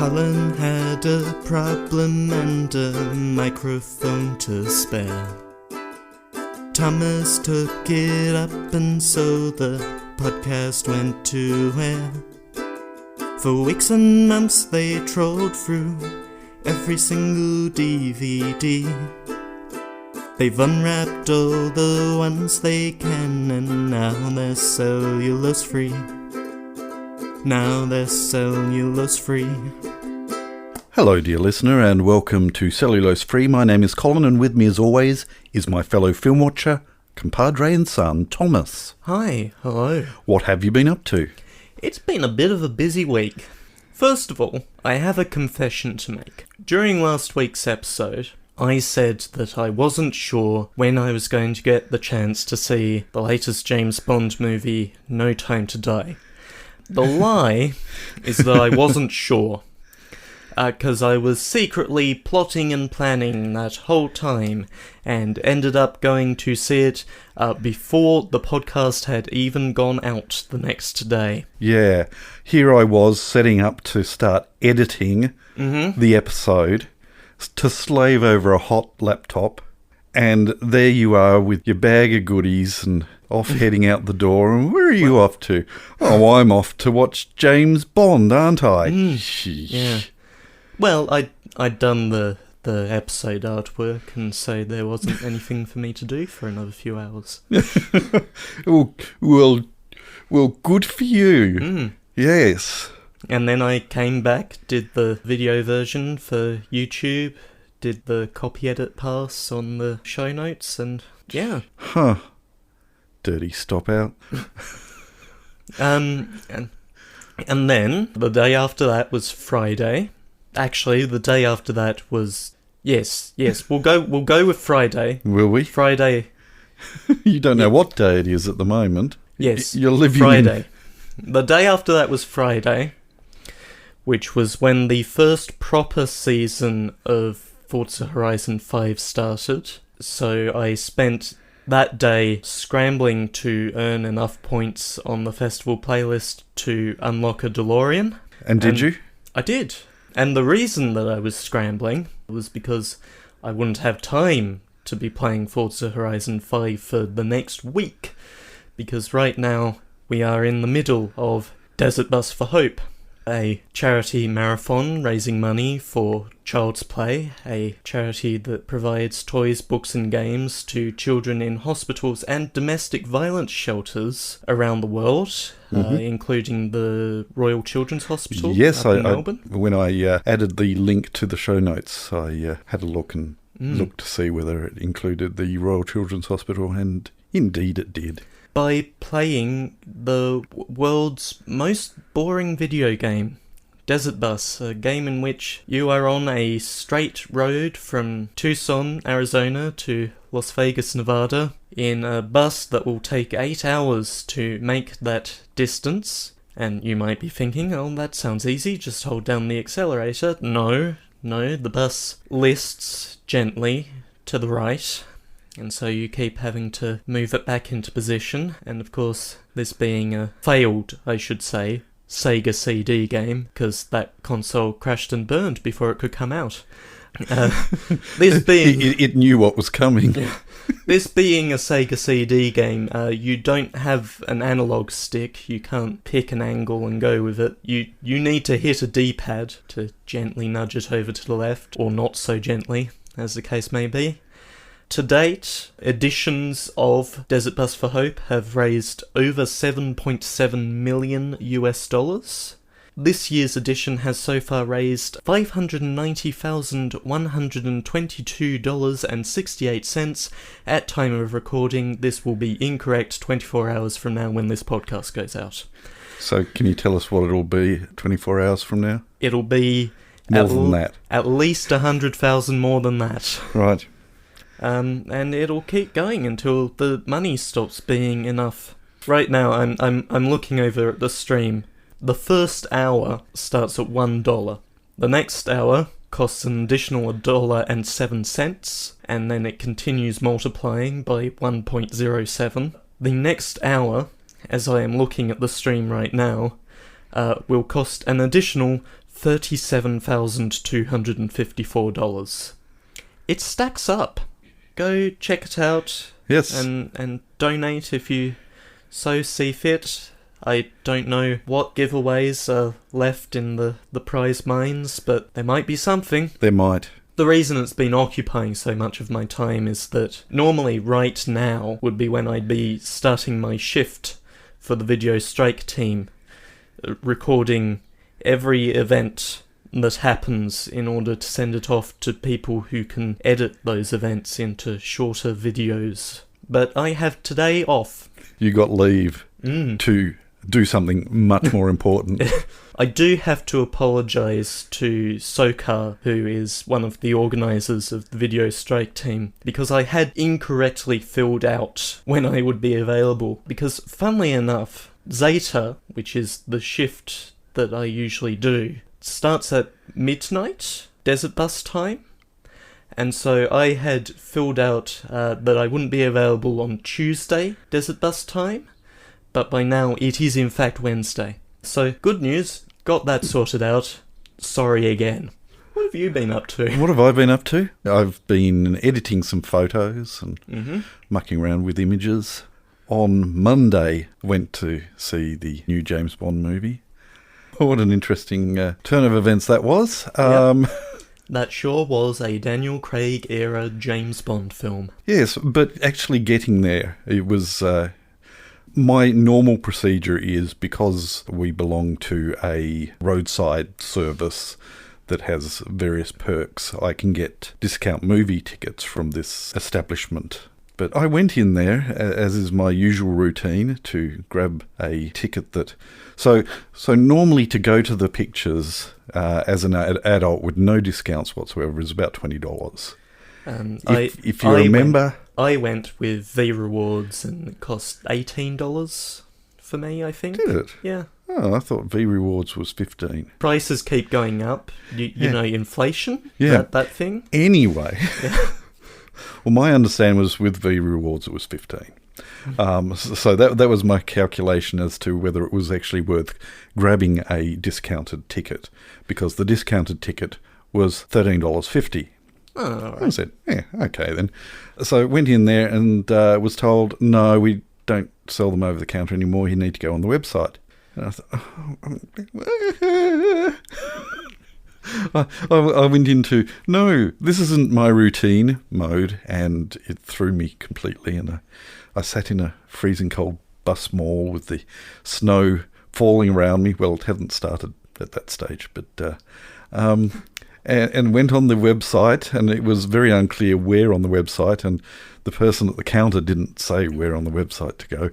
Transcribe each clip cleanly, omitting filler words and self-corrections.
Colin had a problem and a microphone to spare. Thomas took it up and so the podcast went to air. For weeks and months they trawled through every single DVD. They've unwrapped all the ones they can and now they're cellulose free. Now they're cellulose free. Hello dear listener and welcome to Cellulose Free. My name is Colin and with me as always is my fellow film watcher, compadre and son, Thomas. Hi, hello. What have you been up to? It's been a bit of a busy week. First of all, I have a confession to make. During last week's episode, I said that I wasn't sure when I was going to get the chance to see the latest James Bond movie, No Time to Die. The lie is that I wasn't sure, because I was secretly plotting and planning that whole time, and ended up going to see it before the podcast had even gone out the next day. Yeah, here I was setting up to start editing the episode, to slave over a hot laptop, and there you are with your bag of goodies and off heading out the door. And where are you off to? Oh, I'm off to watch James Bond, aren't I? Yeah. Well, I'd done the episode artwork, and so there wasn't anything for me to do for another few hours. Oh, well, good for you. Yes. And then I came back, did the video version for YouTube, did the copy edit pass on the show notes, and yeah. Huh. Dirty stop out. And then the day after that was Friday. Actually, the day after that was yes. We'll go with Friday. Will we? Friday. You don't know what day it is at the moment. Yes. You're living Friday. The day after that was Friday, which was when the first proper season of Forza Horizon 5 started. So I spent that day scrambling to earn enough points on the festival playlist to unlock a DeLorean. And did you? I did. And the reason that I was scrambling was because I wouldn't have time to be playing Forza Horizon 5 for the next week. Because right now we are in the middle of Desert Bus for Hope, a charity marathon raising money for Child's Play, a charity that provides toys, books and games to children in hospitals and domestic violence shelters around the world, including the Royal Children's Hospital in Melbourne. When I added the link to the show notes, I had a look and looked to see whether it included the Royal Children's Hospital, and indeed it did. By playing the world's most boring video game, Desert Bus, a game in which you are on a straight road from Tucson, Arizona to Las Vegas, Nevada, in a bus that will take 8 hours to make that distance. And you might be thinking, oh, that sounds easy, just hold down the accelerator. No, the bus lists gently to the right, and so you keep having to move it back into position. And of course, this being a failed, I should say, Sega CD game, because that console crashed and burned before it could come out. This being... It knew what was coming. Yeah. This being a Sega CD game, you don't have an analog stick. You can't pick an angle and go with it. You need to hit a D-pad to gently nudge it over to the left, or not so gently, as the case may be. To date, editions of Desert Bus for Hope have raised over $7.7 million US. This year's edition has so far raised $590,122.68 at time of recording. This will be incorrect 24 hours from now when this podcast goes out. So can you tell us what it'll be 24 hours from now? It'll be more than that. At least 100,000 more than that. Right. And it'll keep going until the money stops being enough. Right now, I'm looking over at the stream. The first hour starts at $1. The next hour costs an additional $1.07, and then it continues multiplying by 1.07. The next hour, as I am looking at the stream right now, will cost an additional $37,254. It stacks up. Go check it out. Yes. And donate if you so see fit. I don't know what giveaways are left in the prize mines, but there might be something. There might. The reason it's been occupying so much of my time is that normally right now would be when I'd be starting my shift for the Video Strike team, recording every event that happens in order to send it off to people who can edit those events into shorter videos. But I have today off. You got leave to do something much more important. I do have to apologise to Sokar, who is one of the organisers of the Video Strike team, because I had incorrectly filled out when I would be available. Because, funnily enough, Zeta, which is the shift that I usually do, starts at midnight, Desert Bus time. And so I had filled out that I wouldn't be available on Tuesday, Desert Bus time, but by now it is in fact Wednesday. So, good news, got that sorted out. Sorry again. What have you been up to? What have I been up to? I've been editing some photos and mucking around with images. On Monday, went to see the new James Bond movie. What an interesting turn of events that was. Yep. That sure was a Daniel Craig-era James Bond film. Yes, but actually getting there, it was... my normal procedure is, because we belong to a roadside service that has various perks, I can get discount movie tickets from this establishment. But I went in there, as is my usual routine, to grab a ticket that... So normally to go to the pictures as an adult with no discounts whatsoever is about $20. If you remember... I went with V Rewards and it cost $18 for me, I think. Did it? Yeah. Oh, I thought V Rewards was $15. Prices keep going up. You know, inflation? Yeah. That thing? Anyway. Yeah. Well, my understanding was with V Rewards it was $15. So that was my calculation as to whether it was actually worth grabbing a discounted ticket, because the discounted ticket was $13.50. Oh, all right. I said, yeah, okay then. So I went in there and was told, no, we don't sell them over the counter anymore. You need to go on the website. And I thought, I went into, no, this isn't my routine mode, and it threw me completely. And I sat in a freezing cold bus mall with the snow falling around me. Well, it hadn't started at that stage, but... And went on the website, and it was very unclear where on the website, and the person at the counter didn't say where on the website to go.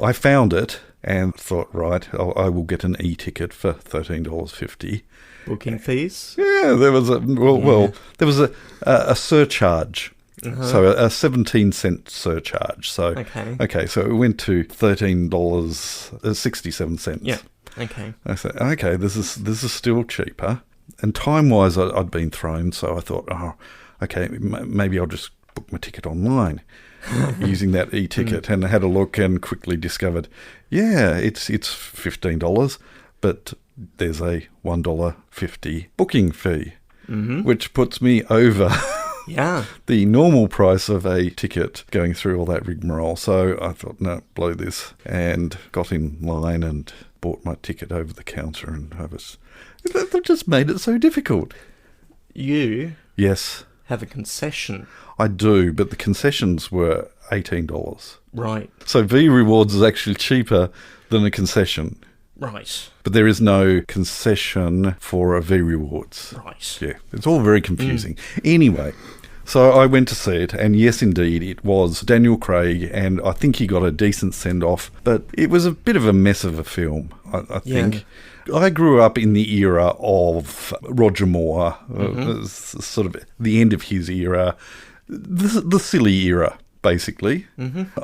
I found it and thought, right, I will get an e-ticket for $13.50. Booking fees? Yeah, there was there was a surcharge. So a 17-cent surcharge. So okay, so it went to $13.67. Yeah. Okay. I said, okay, this is still cheaper. And time-wise, I'd been thrown, so I thought, oh, okay, maybe I'll just book my ticket online using that e-ticket. And I had a look and quickly discovered, yeah, it's $15, but there's a $1.50 booking fee, which puts me over the normal price of a ticket going through all that rigmarole. So I thought, no, blow this, and got in line and bought my ticket over the counter, and I was... They've just made it so difficult. You yes have a concession. I do, but the concessions were $18. Right. So V Rewards is actually cheaper than a concession. Right. But there is no concession for a V Rewards. Right. Yeah, it's all very confusing. Anyway, so I went to see it, and yes, indeed, it was Daniel Craig, and I think he got a decent send-off, but it was a bit of a mess of a film, I think. Yeah. I grew up in the era of Roger Moore, sort of the end of his era, the silly era, basically.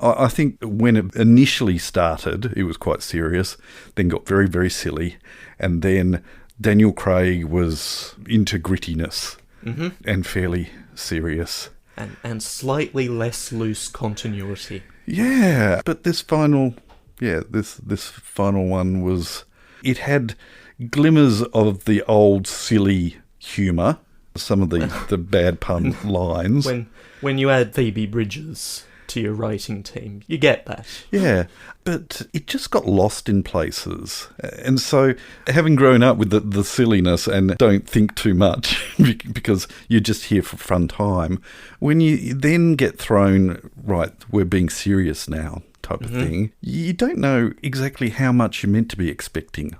I think when it initially started, it was quite serious, then got very, very silly, and then Daniel Craig was into grittiness and fairly serious. And slightly less loose continuity. Yeah, but this final one was... It had glimmers of the old silly humour, some of the bad pun lines. When you add Phoebe Bridgers to your writing team, you get that. Yeah, but it just got lost in places. And so, having grown up with the silliness and don't think too much because you're just here for fun time, when you then get thrown, right, we're being serious now type of thing, you don't know exactly how much you're meant to be expecting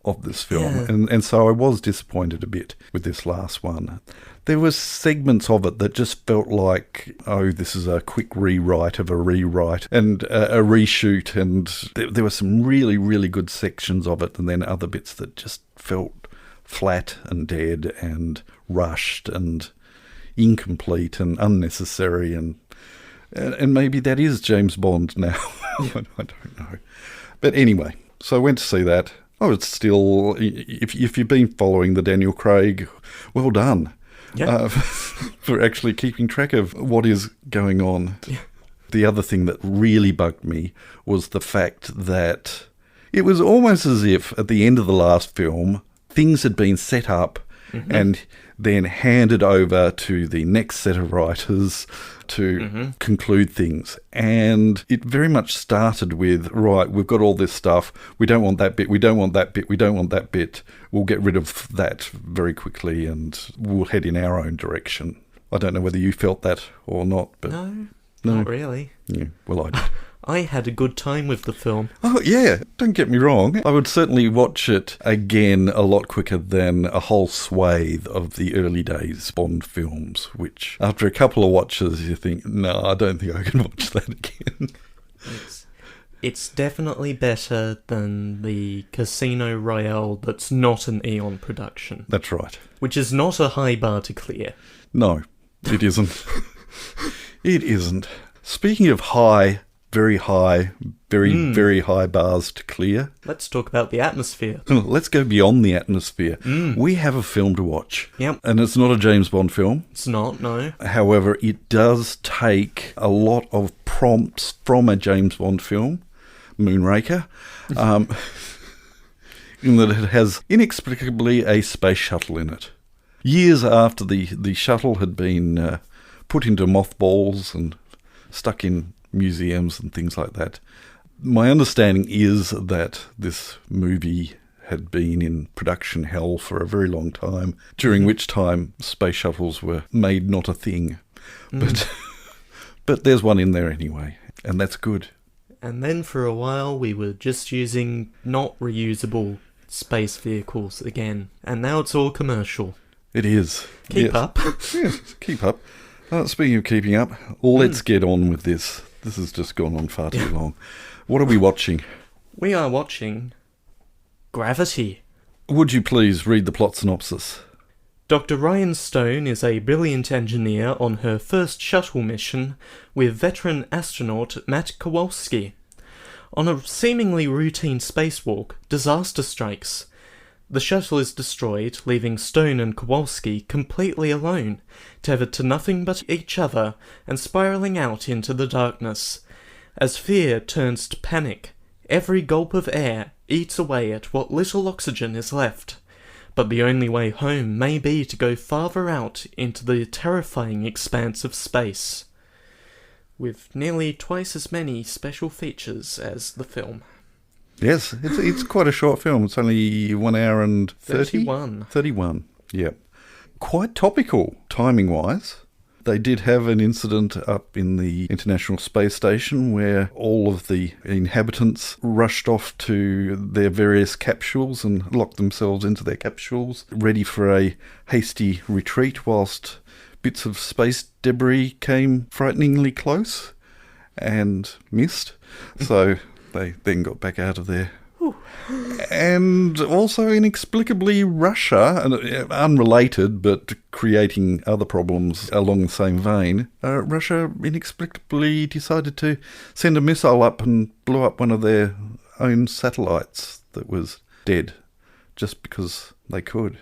of this film. Yeah. And so I was disappointed a bit with this last one. There were segments of it that just felt like, oh, this is a quick rewrite of a rewrite and a reshoot. And there were some really, really good sections of it, and then other bits that just felt flat and dead and rushed and incomplete and unnecessary. And maybe that is James Bond now. I don't know. But anyway, so I went to see that. Oh, it's still, if you've been following the Daniel Craig, well done. Yeah. For actually keeping track of what is going on. Yeah. The other thing that really bugged me was the fact that it was almost as if at the end of the last film, things had been set up and then handed over to the next set of writers to conclude things. And it very much started with, right, we've got all this stuff, we don't want that bit, we don't want that bit, we don't want that bit, we'll get rid of that very quickly and we'll head in our own direction. I don't know whether you felt that or not, but... No, not really. Yeah, well, I did. I had a good time with the film. Oh, yeah, don't get me wrong. I would certainly watch it again a lot quicker than a whole swathe of the early days Bond films, which after a couple of watches you think, no, I don't think I can watch that again. It's definitely better than the Casino Royale that's not an Eon production. That's right. Which is not a high bar to clear. No, it isn't. It isn't. Speaking of high... very high, very high bars to clear. Let's talk about the atmosphere. Let's go beyond the atmosphere. We have a film to watch. Yep. And it's not a James Bond film. It's not, no. However, it does take a lot of prompts from a James Bond film, Moonraker, in that it has inexplicably a space shuttle in it. Years after the shuttle had been put into mothballs and stuck in museums and things like that. My understanding is that this movie had been in production hell for a very long time, during which time space shuttles were made not a thing. But there's one in there anyway, and that's good. And then for a while we were just using not reusable space vehicles again, and now it's all commercial. It is. Keep up. Yes, keep up. Speaking of keeping up, let's get on with this. This has just gone on far too long. What are we watching? We are watching Gravity. Would you please read the plot synopsis? Dr. Ryan Stone is a brilliant engineer on her first shuttle mission with veteran astronaut Matt Kowalski. On a seemingly routine spacewalk, disaster strikes. The shuttle is destroyed, leaving Stone and Kowalski completely alone, tethered to nothing but each other and spiralling out into the darkness. As fear turns to panic, every gulp of air eats away at what little oxygen is left. But the only way home may be to go farther out into the terrifying expanse of space, with nearly twice as many special features as the film. Yes, it's quite a short film. It's only 1 hour and 30? 31, yeah. Quite topical, timing-wise. They did have an incident up in the International Space Station where all of the inhabitants rushed off to their various capsules and locked themselves into their capsules, ready for a hasty retreat whilst bits of space debris came frighteningly close and missed. So... they then got back out of there. And also, inexplicably, Russia, unrelated but creating other problems along the same vein, Russia inexplicably decided to send a missile up and blew up one of their own satellites that was dead, just because they could.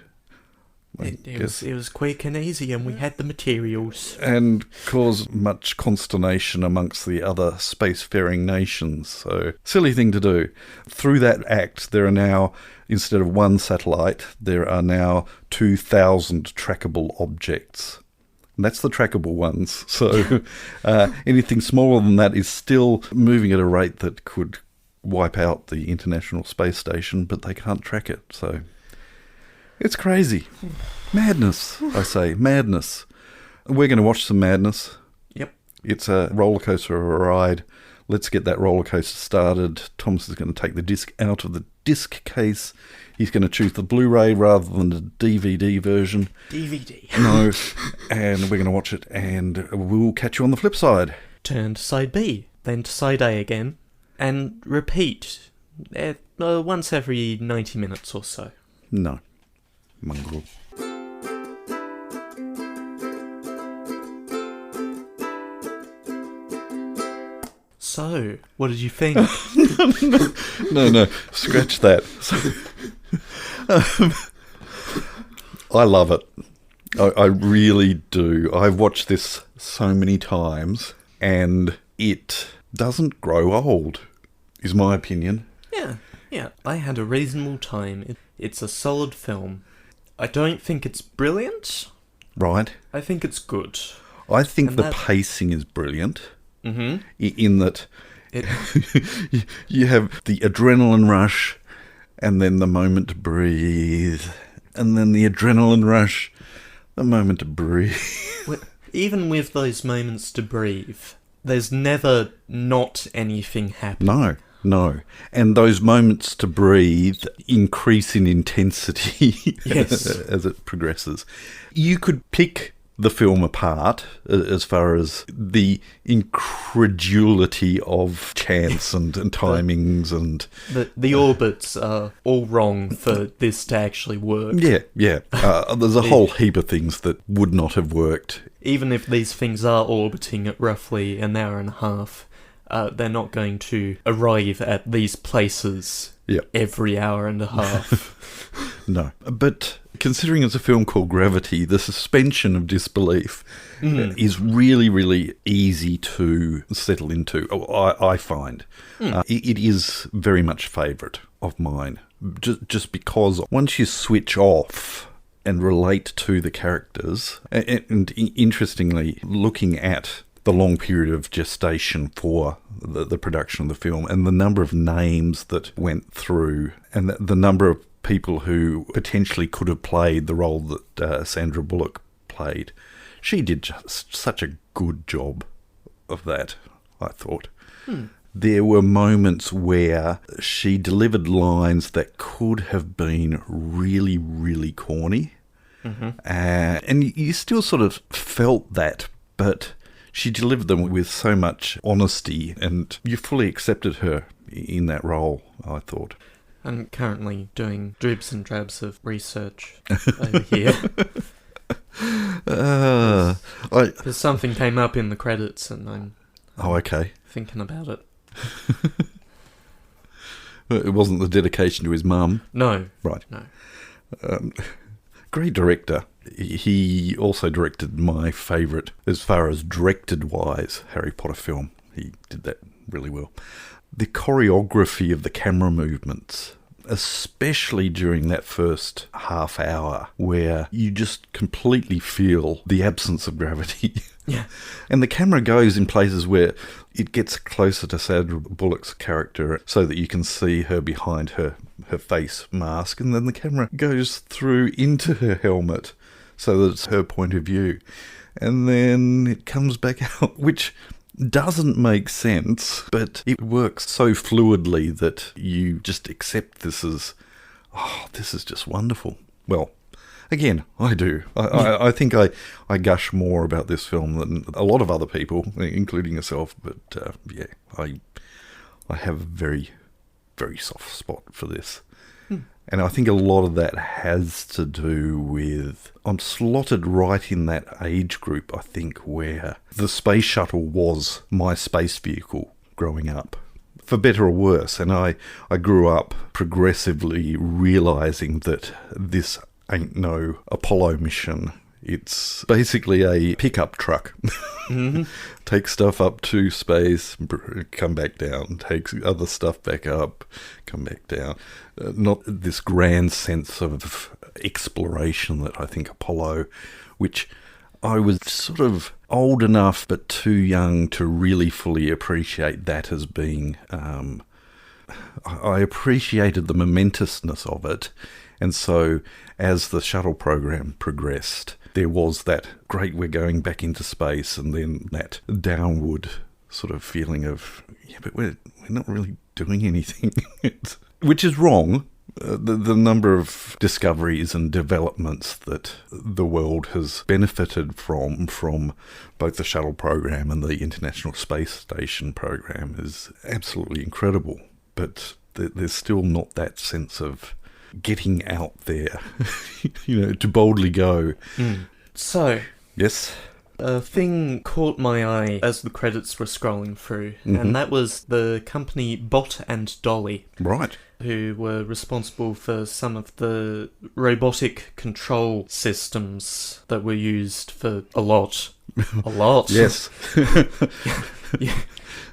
It was quick and easy, and we had the materials. And caused much consternation amongst the other spacefaring nations. So, silly thing to do. Through that act, there are now instead of one satellite, there are now 2,000 trackable objects. And that's the trackable ones. So anything smaller than that is still moving at a rate that could wipe out the International Space Station, but they can't track it. So it's crazy. Madness, I say. Madness. We're going to watch some madness. Yep. It's a roller coaster of a ride. Let's get that roller coaster started. Thomas is going to take the disc out of the disc case. He's going to choose the Blu-ray rather than the DVD version. DVD. No. And we're going to watch it, and we'll catch you on the flip side. Turn to side B, then to side A again, and repeat once every 90 minutes or so. No. Mongrel. So, what did you think? No, scratch that. I love it. I really do. I've watched this so many times, and it doesn't grow old, is my opinion. Yeah. I had a reasonable time. It's a solid film. I don't think it's brilliant. Right. I think it's good. I think the pacing is brilliant. Mm-hmm. In that you have the adrenaline rush, and then the moment to breathe, and then the adrenaline rush, the moment to breathe. Even with those moments to breathe, there's never not anything happening. No. And those moments to breathe increase in intensity Yes. as it progresses. You could pick the film apart as far as the incredulity of chance and timings and... The orbits are all wrong for this to actually work. Yeah. There's a whole heap of things that would not have worked. Even if these things are orbiting at roughly an hour and a half, they're not going to arrive at these places every hour and a half. No. But considering it's a film called Gravity, the suspension of disbelief is really, really easy to settle into, I find. It is very much a favourite of mine, just because once you switch off and relate to the characters, and interestingly, looking at the long period of gestation for the production of the film and the number of names that went through and the number of people who potentially could have played the role that Sandra Bullock played. She did just such a good job of that, I thought. There were moments where she delivered lines that could have been really, really corny. And you still sort of felt that, but she delivered them with so much honesty, and you fully accepted her in that role, I thought. I'm currently doing dribs and drabs of research over here. Because something came up in the credits and I'm thinking about it. It wasn't the dedication to his mum? No. Right. No. Great director. He also directed my favourite, as far as directed-wise, Harry Potter film. He did that really well. The choreography of the camera movements, especially during that first half hour, where you just completely feel the absence of gravity. Yeah. And the camera goes in places where it gets closer to Sandra Bullock's character so that you can see her behind her face mask, and then the camera goes through into her helmet so that it's her point of view. And then it comes back out, which doesn't make sense, but it works so fluidly that you just accept this as, this is just wonderful. Well, again, I do. I think I gush more about this film than a lot of other people, including yourself, but I have a very, very soft spot for this. And I think a lot of that has to do with, I'm slotted right in that age group, I think, where the space shuttle was my space vehicle growing up, for better or worse. And I grew up progressively realising that this ain't no Apollo mission. It's basically a pickup truck. Takes stuff up to space, come back down, takes other stuff back up, come back down. Not this grand sense of exploration that I think Apollo, which I was sort of old enough but too young to really fully appreciate that as being... I appreciated the momentousness of it, and so as the shuttle program progressed, there was that great, we're going back into space, and then that downward sort of feeling of, yeah, but we're not really doing anything, which is wrong. The number of discoveries and developments that the world has benefited from both the shuttle program and the International Space Station program is absolutely incredible. But there's still not that sense of getting out there, to boldly go. So, yes, a thing caught my eye as the credits were scrolling through, and that was the company Bot and Dolly. Right. Who were responsible for some of the robotic control systems that were used for a lot. A lot. Yes.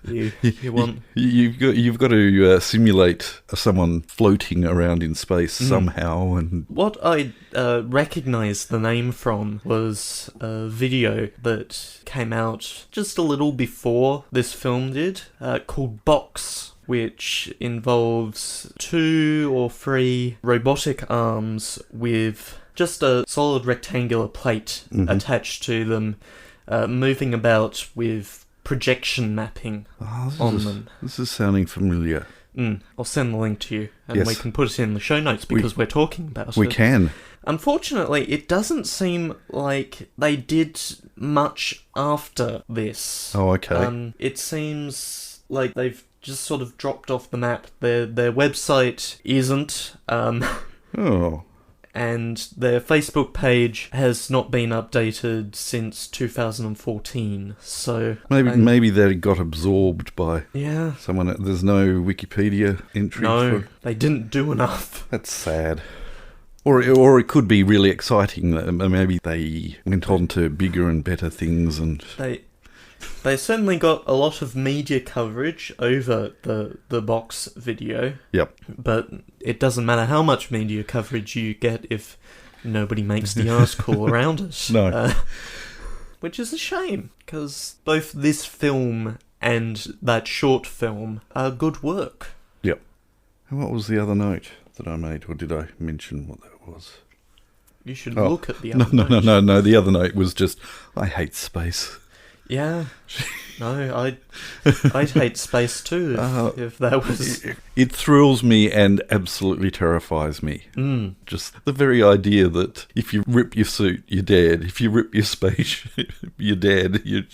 You want... You've got to simulate someone floating around in space somehow. And what I recognised the name from was a video that came out just a little before this film did, called Box, which involves 2 or 3 robotic arms with just a solid rectangular plate attached to them, moving about with projection mapping on them. This is sounding familiar. I'll send the link to you, and we can put it in the show notes because we're talking about it. We can. Unfortunately, it doesn't seem like they did much after this. Oh, okay. It seems like they've just sort of dropped off the map. Their website isn't. And their Facebook page has not been updated since 2014. So maybe they got absorbed by someone. There's no Wikipedia entry. No, they didn't do enough. That's sad. Or it could be really exciting. Maybe they went on to bigger and better things, and they certainly got a lot of media coverage over the Box video. Yep. But it doesn't matter how much media coverage you get if nobody makes the article around it. No. Which is a shame, because both this film and that short film are good work. Yep. And what was the other note that I made, or did I mention what that was? You should look at the other note. No. The other note was just, I hate space. Yeah. No, I'd hate space too if that was... It thrills me and absolutely terrifies me. Just the very idea that if you rip your suit, you're dead. If you rip your space, you're dead. You're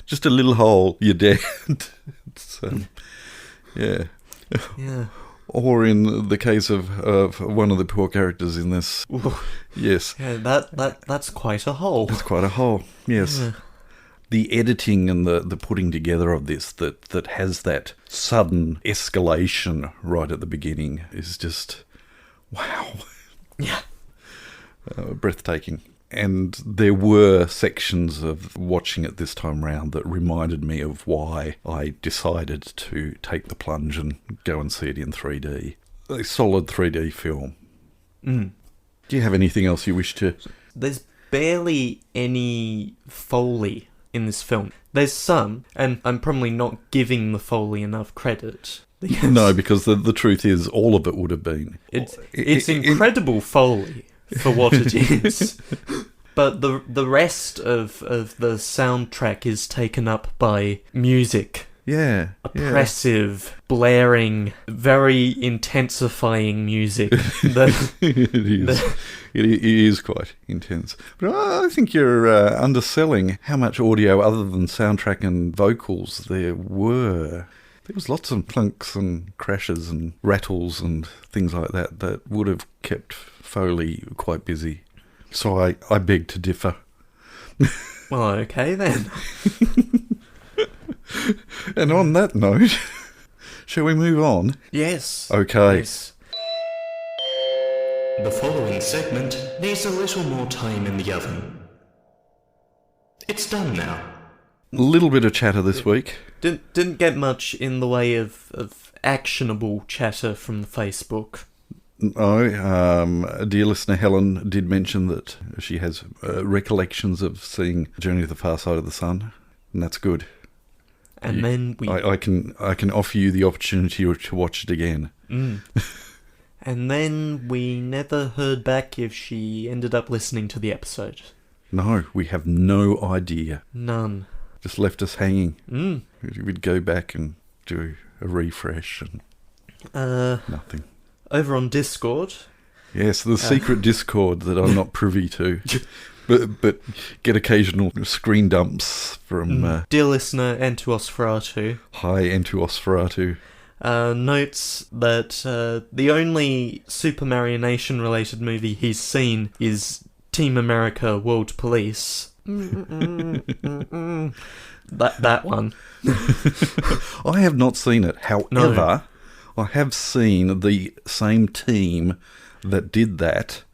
just a little hole, you're dead. Yeah. Yeah. Or in the case of one of the poor characters in this. Ooh. Yes. Yeah, that's quite a hole. That's quite a hole, yes. Yeah. The editing and the putting together of this that has that sudden escalation right at the beginning is just, wow. Yeah. Breathtaking. And there were sections of watching it this time round that reminded me of why I decided to take the plunge and go and see it in 3D. A solid 3D film. Do you have anything else you wish to... There's barely any Foley in this film. There's some, and I'm probably not giving the Foley enough credit. No, because the truth is, all of it would have been. It's incredible Foley for what it is. But the rest of the soundtrack is taken up by music. Yeah. Oppressive, blaring, very intensifying music. It is quite intense. But I think you're underselling how much audio other than soundtrack and vocals there were. There was lots of clunks and crashes and rattles and things like that would have kept Foley quite busy. So I beg to differ. Well, okay then. And on that note, shall we move on? Yes. Okay. Yes. The following segment needs a little more time in the oven. It's done now. A little bit of chatter this week. Didn't get much in the way of actionable chatter from the Facebook. No, dear listener Helen did mention that she has recollections of seeing Journey to the Far Side of the Sun, and that's good. And then we... I can offer you the opportunity to watch it again. And then we never heard back if she ended up listening to the episode. No, we have no idea. None. Just left us hanging. We'd go back and do a refresh and nothing. Over on Discord. Yes, the secret Discord that I'm not privy to. But get occasional screen dumps from... Dear listener, Entuos Ferratu. Hi, Entuos Ferratu. Notes that the only Super Mario Nation related movie he's seen is Team America World Police. That one. I have not seen it. However, I have seen the same team that did that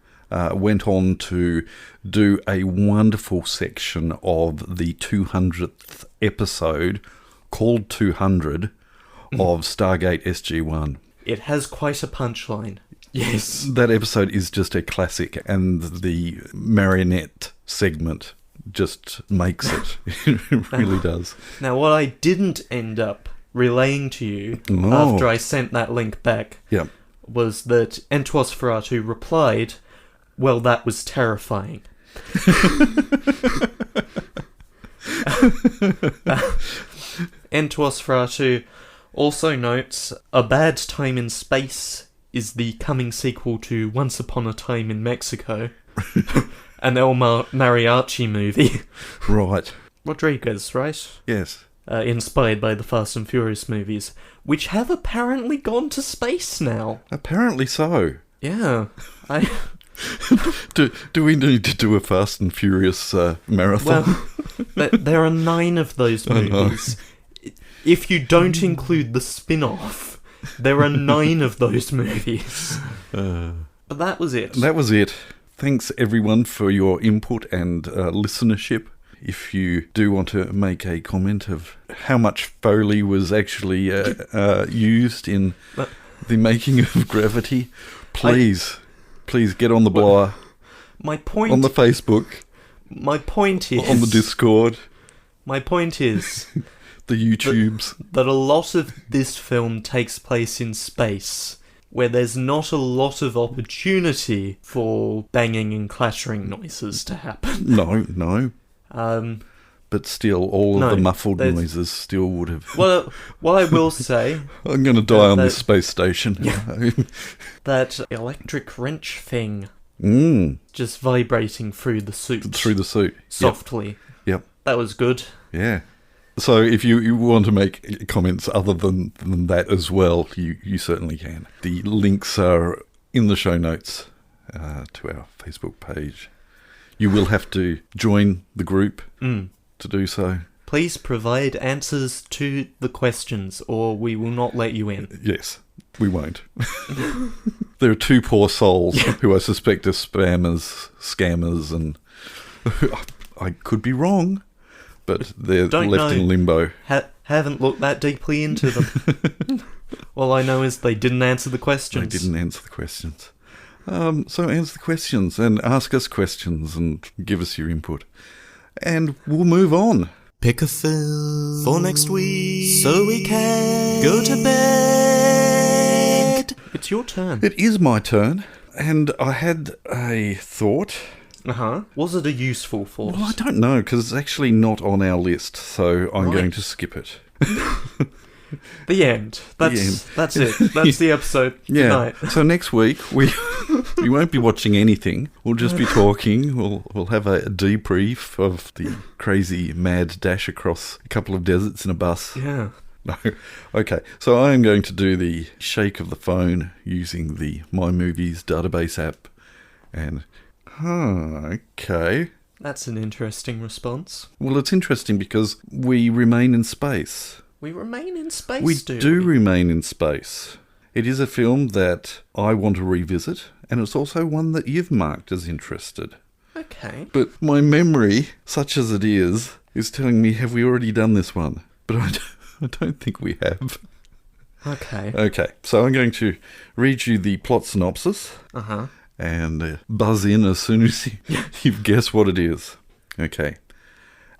went on to do a wonderful section of the 200th episode called 200 of Stargate SG-1. It has quite a punchline. Yes. That episode is just a classic, and the marionette segment just makes it. It really does. Now, what I didn't end up relaying to you after I sent that link back was that Entuos Ferratu replied, well, that was terrifying. Entuos Ferratu also notes, A Bad Time in Space is the coming sequel to Once Upon a Time in Mexico, an El Mariachi movie. Right. Rodriguez, right? Yes. Inspired by the Fast and Furious movies, which have apparently gone to space now. Apparently so. Yeah. Do we need to do a Fast and Furious marathon? Well, there are 9 of those movies. If you don't include the spin-off, there are 9 of those movies. But that was it. That was it. Thanks, everyone, for your input and listenership. If you do want to make a comment of how much Foley was actually used in the making of Gravity, please get on the blower. My point... On the Facebook. My point is... On the Discord. My point is... The YouTubes. That a lot of this film takes place in space, where there's not a lot of opportunity for banging and clattering noises to happen. No. But still, all of the muffled noises still would have... Well, what I will say... I'm going to die on this space station. That electric wrench thing. Just vibrating through the suit. Through the suit. Softly. Yep. That was good. Yeah. So if you want to make comments other than that as well, you certainly can. The links are in the show notes to our Facebook page. You will have to join the group to do so. Please provide answers to the questions or we will not let you in. Yes, we won't. There are 2 poor souls who I suspect are scammers, and I could be wrong. But they're left in limbo. Haven't looked that deeply into them. All I know is they didn't answer the questions. They didn't answer the questions. So answer the questions and ask us questions and give us your input. And we'll move on. Pick a film for next week so we can go to bed. It's your turn. It is my turn. And I had a thought... Was it a useful thought? Well, I don't know, because it's actually not on our list, so I'm going to skip it. The end. That's it. That's the episode. Good night. So next week, we won't be watching anything. We'll just be talking. We'll have a debrief of the crazy mad dash across a couple of deserts in a bus. Yeah. No. Okay, so I am going to do the shake of the phone using the My Movies database app, and... okay. That's an interesting response. Well, it's interesting because we remain in space. We remain in space, We do remain in space. It is a film that I want to revisit, and it's also one that you've marked as interested. Okay. But my memory, such as it is telling me, have we already done this one? But I don't think we have. Okay. Okay, so I'm going to read you the plot synopsis. Uh-huh. And buzz in as soon as you've guessed what it is. Okay.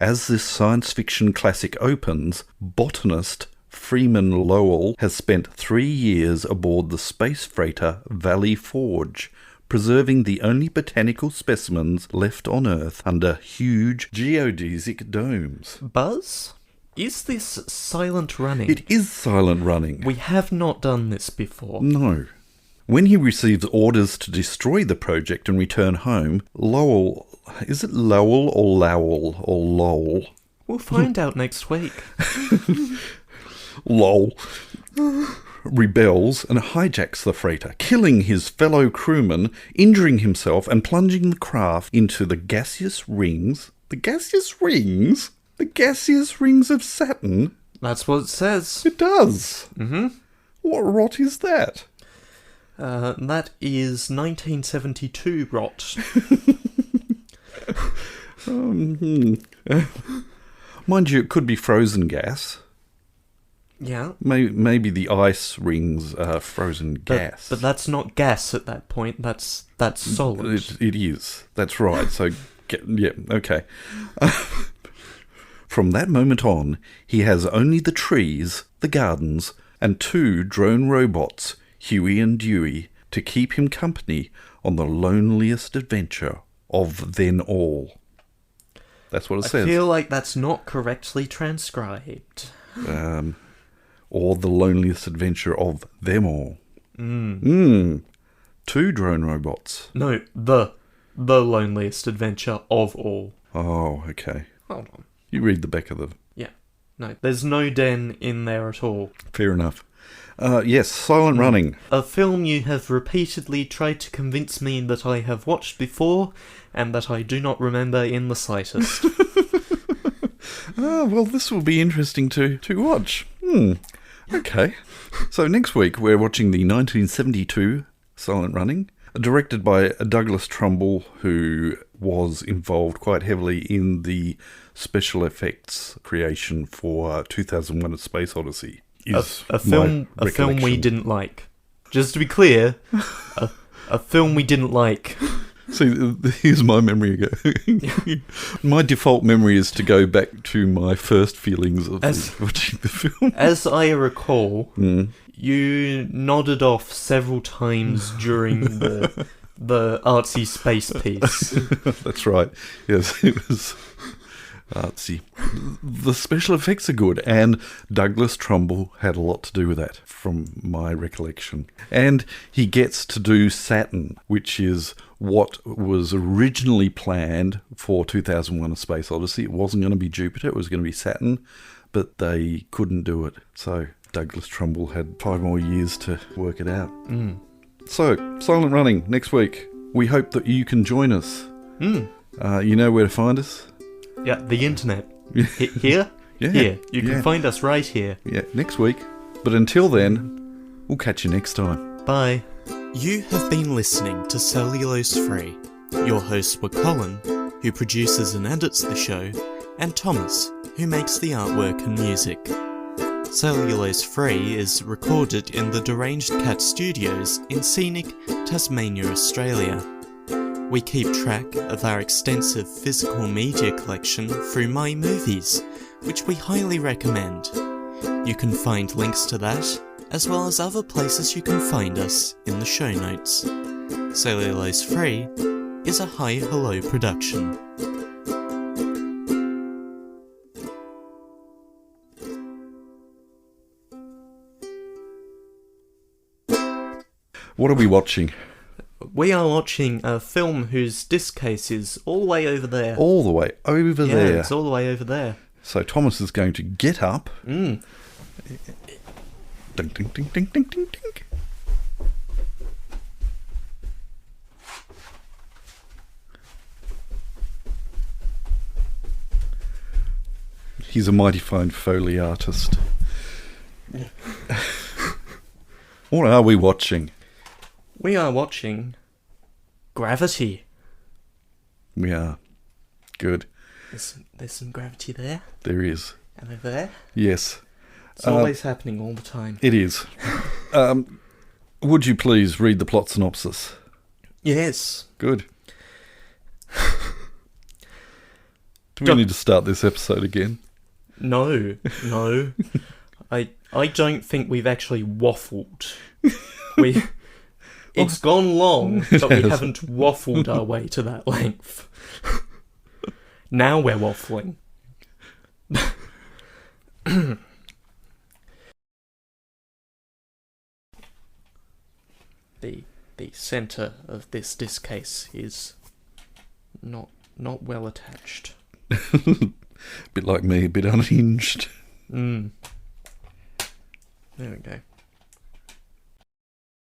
As this science fiction classic opens, botanist Freeman Lowell has spent 3 years aboard the space freighter Valley Forge, preserving the only botanical specimens left on Earth under huge geodesic domes. Buzz? Is this silent running? It is silent running. We have not done this before. No. When he receives orders to destroy the project and return home, Lowell... Is it Lowell or Lowell or Lowell? We'll find out next week. Lowell rebels and hijacks the freighter, killing his fellow crewmen, injuring himself and plunging the craft into the gaseous rings... The gaseous rings? The gaseous rings of Saturn? That's what it says. It does. Mm-hmm. What rot is that? That is 1972 rot. Mind you, it could be frozen gas. Yeah. Maybe the ice rings are frozen gas. But that's not gas at that point. That's solid. It is. That's right. So, yeah, okay. From that moment on, he has only the trees, the gardens, and 2 drone robots, Huey and Dewey, to keep him company on the loneliest adventure of them all. That's what it says. I feel like that's not correctly transcribed. Or the loneliest adventure of them all. 2 drone robots. No, the loneliest adventure of all. Oh, okay. Hold on. You read the back of the... Yeah. No, there's no den in there at all. Fair enough. Yes, Silent Running. A film you have repeatedly tried to convince me that I have watched before, and that I do not remember in the slightest. Well, this will be interesting to watch. Okay. So next week we're watching the 1972 Silent Running, directed by Douglas Trumbull, who was involved quite heavily in the special effects creation for 2001: A Space Odyssey. A film we didn't like. Just to be clear, a film we didn't like. See, here's my memory. My default memory is to go back to my first feelings of watching the film. As I recall, you nodded off several times during the artsy space piece. That's right. Yes, it was artsy. The special effects are good, and Douglas Trumbull had a lot to do with that, from my recollection. And he gets to do Saturn, which is what was originally planned for 2001: A Space Odyssey. It wasn't going to be Jupiter, it was going to be Saturn, but they couldn't do it. So Douglas Trumbull had 5 more years to work it out. So, Silent Running, next week. We hope that you can join us. You know where to find us? Yeah, the internet. Here? Yeah. Here. You can find us right here. Yeah, next week. But until then, we'll catch you next time. Bye. You have been listening to Cellulose Free. Your hosts were Colin, who produces and edits the show, and Thomas, who makes the artwork and music. Cellulose Free is recorded in the Deranged Cat Studios in scenic Tasmania, Australia. We keep track of our extensive physical media collection through My Movies, which we highly recommend. You can find links to that, as well as other places you can find us, in the show notes. Cellulose Free is a Hi Hello production. What are we watching? We are watching a film whose disc case is all the way over there. All the way over there. It's all the way over there. So Thomas is going to get up. Ding, ding, ding, ding, ding, ding, ding. He's a mighty fine Foley artist. What are we watching? We are watching Gravity. We are. Good. There's some gravity there. There is. And over there. Yes. It's always happening all the time. It is. Would you please read the plot synopsis? Yes. Good. Do we need to start this episode again? No. I don't think we've actually waffled. It's gone long, but we haven't waffled our way to that length. Now we're waffling. The centre of this disc case is not well attached. Bit like me, a bit unhinged. There we go.